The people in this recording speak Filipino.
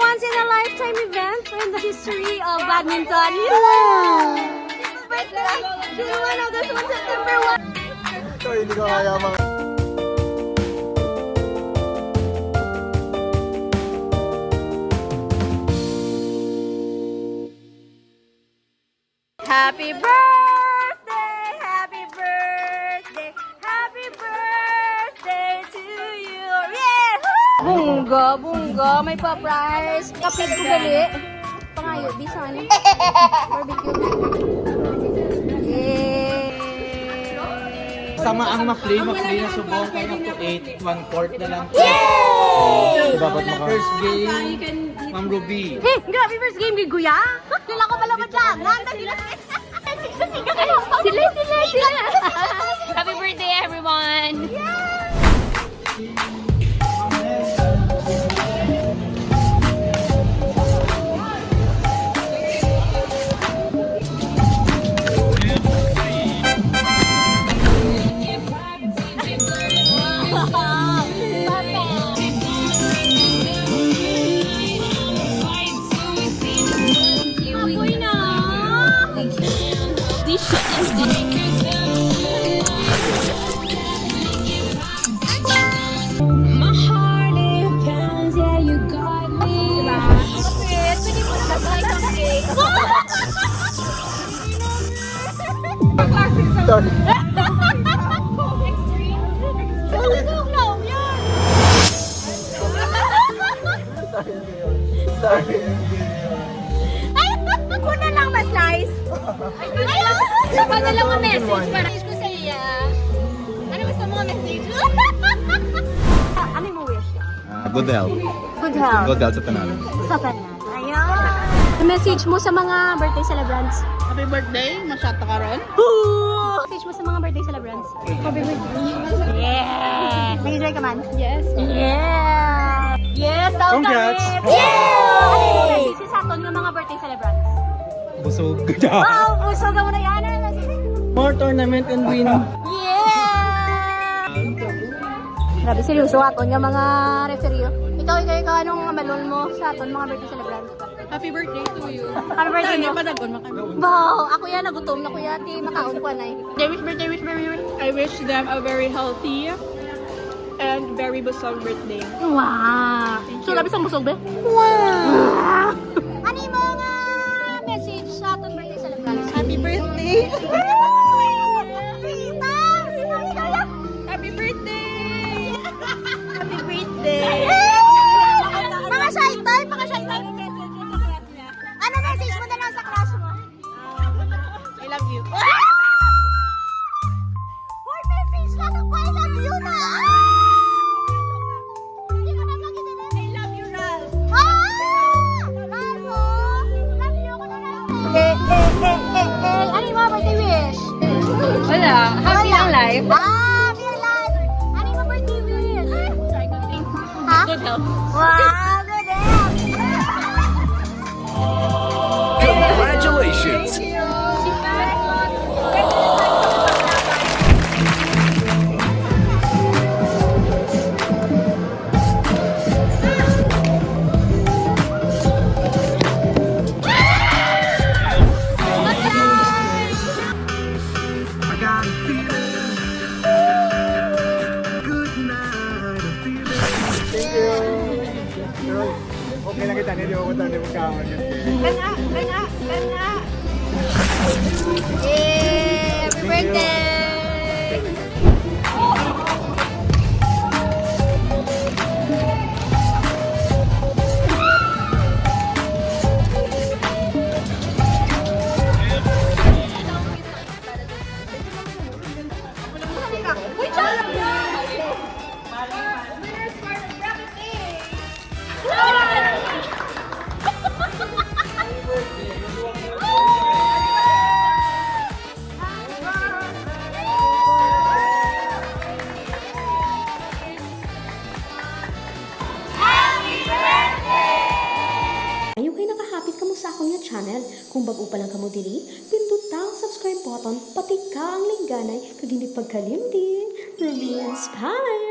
Once in a lifetime event in the history of badminton. Wow! Birthday! June 1, August 1, September 1. Ito, hindi ko kaya mga... Happy birthday! Happy birthday! Happy birthday to you! Yeah! Bunga, bunga! May pa-prize! Kapit ko gali! Pangayo, di sana. Barbecue. Yay! Sama ang makli na subong kayo to 8, 1/4 na lang. Yay! Dapat maka... First game, Ma'am Ruby. Grabe first game kay Guya! Lila ko pala dyan! Nanda sila! Sila! Happy birthday, everyone! Apoy na! My heart it pounds, yeah, you got me. Kapit! Pwede mo na mag-like ang cake! Sorry. Sorry. Kuna lang ma-slice! Padala mo message para ko sa iya. Ano gusto mo message? Ano yung wish? Good health. Good health. Good health sa panalo. Sa tanan. Ayun! Message mo sa mga birthday celebrants. Happy birthday, masyata ka ron. Message mo sa mga birthday celebrants. Happy birthday. Yeah! Nag-enjoy ka man? Yes. Yeah! Yes! Daw Congrats! kami! Yeah! Ano yung message sa aton ng mga birthday celebrants? Busog. Wow! Busog ka mo na yan! Ano yung message? More tournament and win. Yeah! Grabe, seryoso aton yung mga referee. Ikaw, anong malol mo sa aton mga birthday celebrants? Happy birthday to you. Happy birthday mo? Padagon makano. Wow! Ako yan, nagutom na kuya. Ti, makaon ko na I wish them a very healthy and very busog birthday. Wow! So, labi sang busog, be? Wow! Ano yung mga message sa aton birthday celebrants? Happy birthday! Tita! Happy birthday! Happy birthday! Mga shy time! Mga shy time! Ano message mo na lang sa crush mo? I love you. Hoy, message ka ng I love you na! Hindi ko na magidinig. I love you, Ralph. Ralph, oh! Love you ko na lang. Ano yung mga birthday wish? Wala. Happy ang life. Happy life! Ano yung mga birthday wish? Ha? Good health. Wow, good health! Congratulations! Okay lang kita, hindi ako tayo magkaman. Gana! Yay! Happy birthday! Ayaw kayo nakahapit ka mo sa akong yung channel. Kung bago pa lang ka mo diri, pindot ang subscribe button, pati ka ang lingganay, kag hindi pagkalimdin. Ruby Inspire!